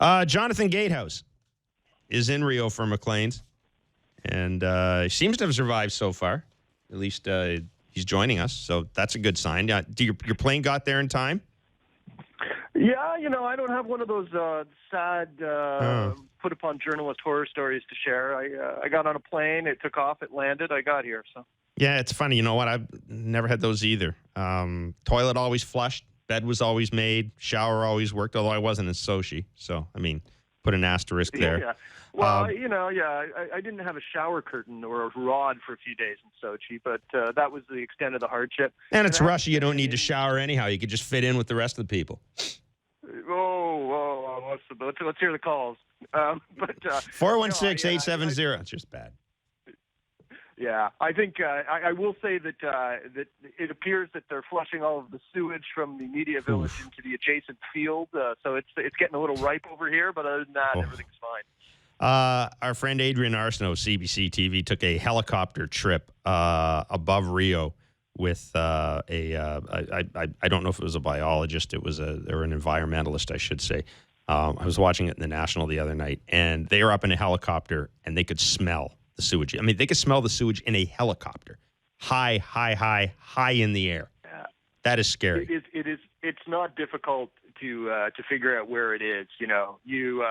Jonathon Gatehouse is in Rio for MacLean's, and seems to have survived so far. At least he's joining us, so that's a good sign. Your plane got there in time? Yeah, I don't have one of those sad, put upon journalist horror stories to share. I got on a plane, it took off, it landed, I got here. So. Yeah, it's funny. You know what? I've never had those either. Toilet always flushed, bed was always made, shower always worked, although I wasn't in Sochi. So, put an asterisk there. Yeah. Well, I didn't have a shower curtain or a rod for a few days in Sochi, but that was the extent of the hardship. And it's Russia. You don't need to shower anyhow. You could just fit in with the rest of the people. Let's hear the calls. 416-870. It's just bad. Yeah, I think I will say that it appears that they're flushing all of the sewage from the media village into the adjacent field. So it's getting a little ripe over here, but other than that, everything's fine. Our friend Adrian Arsenault, CBC TV, took a helicopter trip above Rio with I don't know if it was a biologist, or an environmentalist, I should say. I was watching it in the National the other night, and they were up in a helicopter, and they could smell the sewage. They could smell the sewage in a helicopter, high in the air. Yeah. That is scary. It's not difficult to figure out where it is. You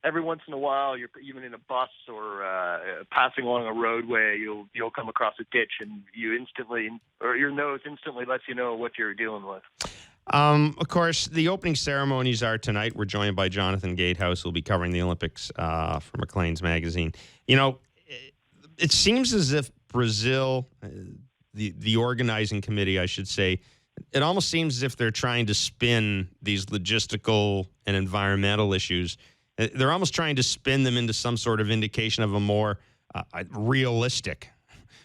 every once in a while, you're even in a bus or passing along a roadway, you'll come across a ditch, and your nose instantly lets you know what you're dealing with. Of course, the opening ceremonies are tonight. We're joined by Jonathon Gatehouse, who'll be covering the Olympics for MacLean's magazine. It seems as if Brazil, the organizing committee, I should say, it almost seems as if they're trying to spin these logistical and environmental issues. They're almost trying to spin them into some sort of indication of a more realistic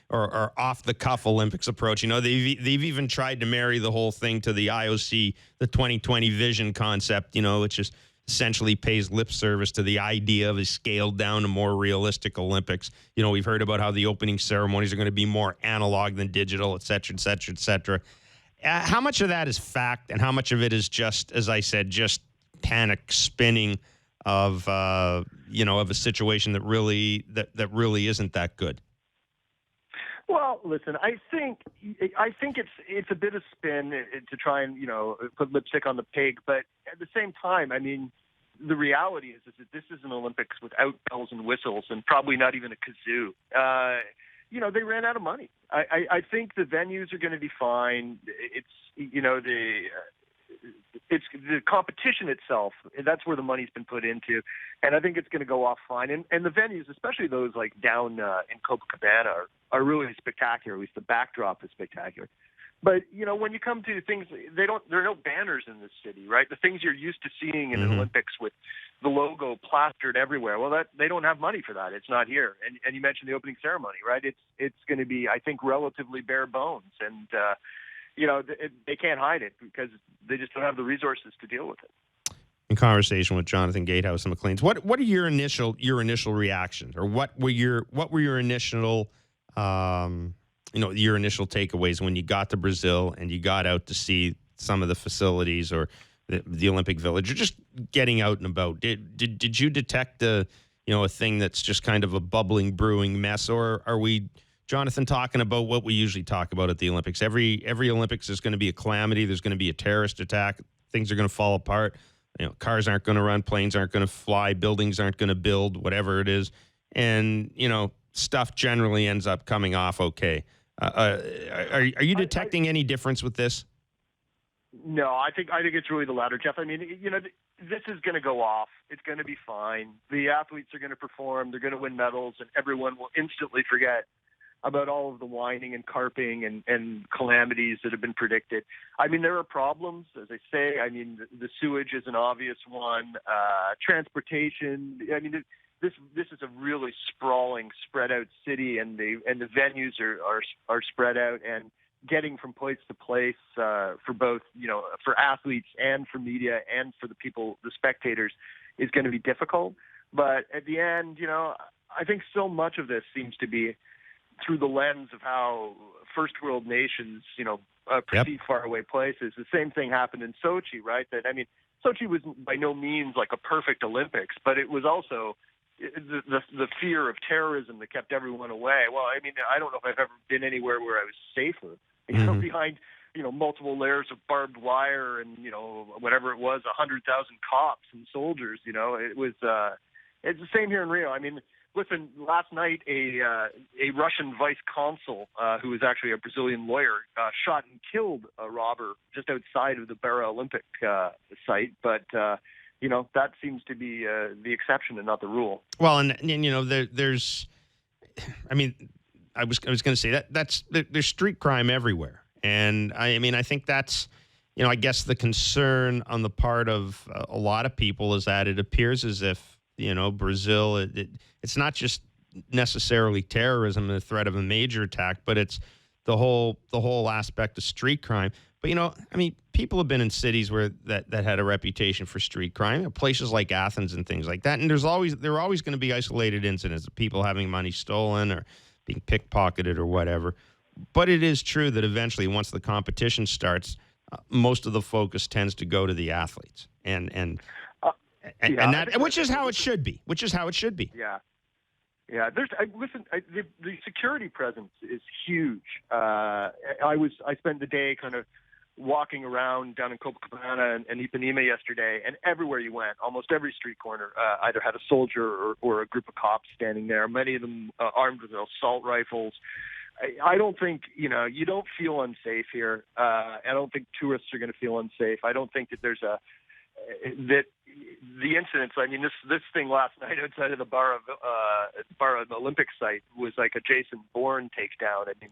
or off-the-cuff Olympics approach. They've even tried to marry the whole thing to the IOC, the 2020 vision concept, which is essentially pays lip service to the idea of a scaled-down, a more realistic Olympics. We've heard about how the opening ceremonies are going to be more analog than digital, et cetera, et cetera, et cetera. How much of that is fact, and how much of it is just, as I said, just panic spinning of a situation that really isn't that good? Well, listen, I think it's a bit of spin to try and put lipstick on the pig, but at the same time, the reality is that this is an Olympics without bells and whistles, and probably not even a kazoo. They ran out of money. I think the venues are going to be fine. It's the competition itself. That's where the money's been put into, and I think it's going to go off fine. And the venues, especially those like down in Copacabana, are really spectacular. At least the backdrop is spectacular. But when you come to things, there are no banners in this city, right? The things you're used to seeing in an Olympics with the logo plastered everywhere. Well, they don't have money for that. It's not here. And you mentioned the opening ceremony, right? It's going to be, I think, relatively bare bones, and they can't hide it because they just don't have the resources to deal with it. In conversation with Jonathon Gatehouse and MacLean's, what are your initial reactions, or what were your initial your initial takeaways when you got to Brazil and you got out to see some of the facilities or the Olympic Village, or just getting out and about? Did you detect a thing that's just kind of a bubbling, brewing mess, or are we, Jonathon, talking about what we usually talk about at the Olympics? Every Olympics is going to be a calamity. There's going to be a terrorist attack. Things are going to fall apart. Cars aren't going to run, planes aren't going to fly, buildings aren't going to build, whatever it is, and stuff generally ends up coming off okay. Are you detecting any difference with this? No, I think it's really the latter, Jeff. This is going to go off. It's going to be fine. The athletes are going to perform. They're going to win medals, and everyone will instantly forget about all of the whining and carping and calamities that have been predicted. There are problems, as I say. The sewage is an obvious one. Transportation. This is a really sprawling, spread out city, and the venues are spread out, and getting from place to place for both for athletes and for media and for the people, the spectators, is going to be difficult. But at the end, I think so much of this seems to be through the lens of how first world nations, perceive faraway places. The same thing happened in Sochi, right? That Sochi was by no means like a perfect Olympics, but it was also the fear of terrorism that kept everyone away. Well, I mean, I don't know if I've ever been anywhere where I was safer, behind, multiple layers of barbed wire and, whatever it was, 100,000 cops and soldiers. It was, it's the same here in Rio. I mean, listen, last night a Russian vice consul, who was actually a Brazilian lawyer, shot and killed a robber just outside of the Rio Olympic site. But that seems to be the exception and not the rule. Well, and there's, I mean, I was going to say there's street crime everywhere, and I think that's, I guess the concern on the part of a lot of people is that it appears as if Brazil, it's not just necessarily terrorism and the threat of a major attack, but it's the whole aspect of street crime. But people have been in cities where that had a reputation for street crime, places like Athens and things like that. And there are always going to be isolated incidents of people having money stolen or being pickpocketed or whatever. But it is true that eventually, once the competition starts, most of the focus tends to go to the athletes, and which is how it should be. Yeah. Yeah, the security presence is huge. I spent the day kind of walking around down in Copacabana and Ipanema yesterday, and everywhere you went, almost every street corner either had a soldier or a group of cops standing there. Many of them armed with assault rifles. I don't think you don't feel unsafe here. I don't think tourists are going to feel unsafe. I don't think that there's that the incidents. I mean, this thing last night outside of the bar of the Olympic site was like a Jason Bourne takedown. I mean,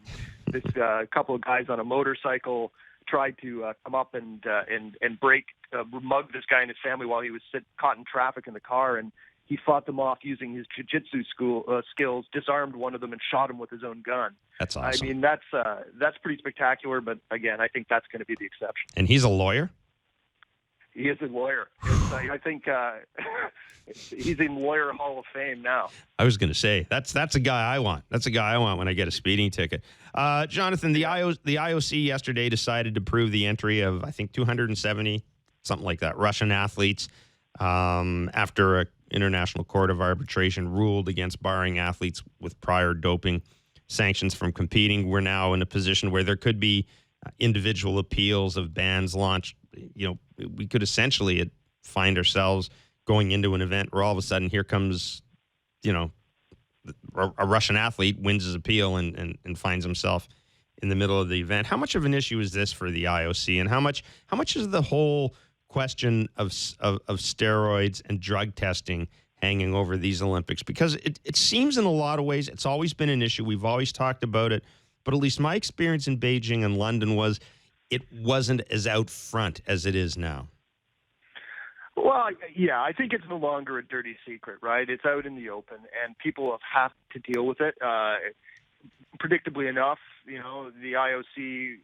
this couple of guys on a motorcycle tried to come up and mug this guy and his family while he was caught in traffic in the car, and he fought them off using his jiu-jitsu skills, disarmed one of them, and shot him with his own gun. That's awesome. I mean, that's pretty spectacular, but again, I think that's going to be the exception. And he's a lawyer? He is a lawyer. I think he's in Lawyer Hall of Fame now. I was going to say, that's a guy I want. That's a guy I want when I get a speeding ticket. Jonathon, the IOC yesterday decided to approve the entry of, I think, 270, something like that, Russian athletes after an international court of arbitration ruled against barring athletes with prior doping sanctions from competing. We're now in a position where there could be individual appeals of bans launched. We could essentially find ourselves going into an event where all of a sudden here comes, a Russian athlete wins his appeal and finds himself in the middle of the event. How much of an issue is this for the IOC, and how much is the whole question of steroids and drug testing hanging over these Olympics? Because it seems in a lot of ways it's always been an issue. We've always talked about it, but at least my experience in Beijing and London was it wasn't as out front as it is now. Well, yeah, I think it's no longer a dirty secret, right? It's out in the open, and people have to deal with it. Predictably enough, the IOC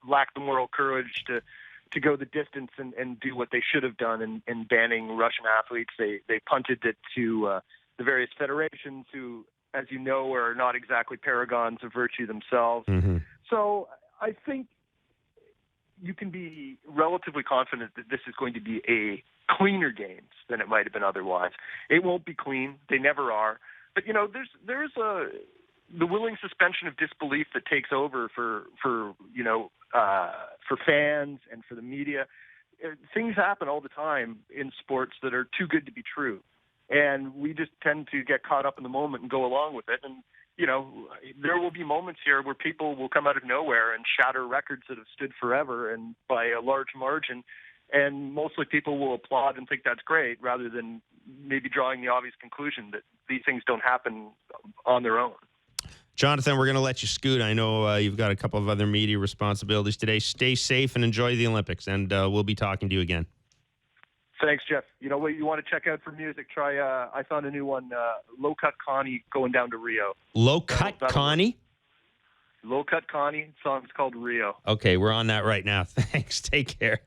lacked the moral courage to go the distance and do what they should have done in banning Russian athletes. They punted it to the various federations who, as you know, are not exactly paragons of virtue themselves. Mm-hmm. So I think you can be relatively confident that this is going to be a cleaner games than it might have been otherwise. It won't be clean. They never are. But, there's the willing suspension of disbelief that takes over for fans and for the media. Things happen all the time in sports that are too good to be true. And we just tend to get caught up in the moment and go along with it. And, there will be moments here where people will come out of nowhere and shatter records that have stood forever and by a large margin. And mostly people will applaud and think that's great rather than maybe drawing the obvious conclusion that these things don't happen on their own. Jonathon, we're going to let you scoot. I know you've got a couple of other media responsibilities today. Stay safe and enjoy the Olympics, and we'll be talking to you again. Thanks, Jeff. What you want to check out for music, try, I found a new one, Low Cut Connie, Going Down to Rio. Low Cut Connie? Low Cut Connie, song's called Rio. Okay, we're on that right now. Thanks. Take care.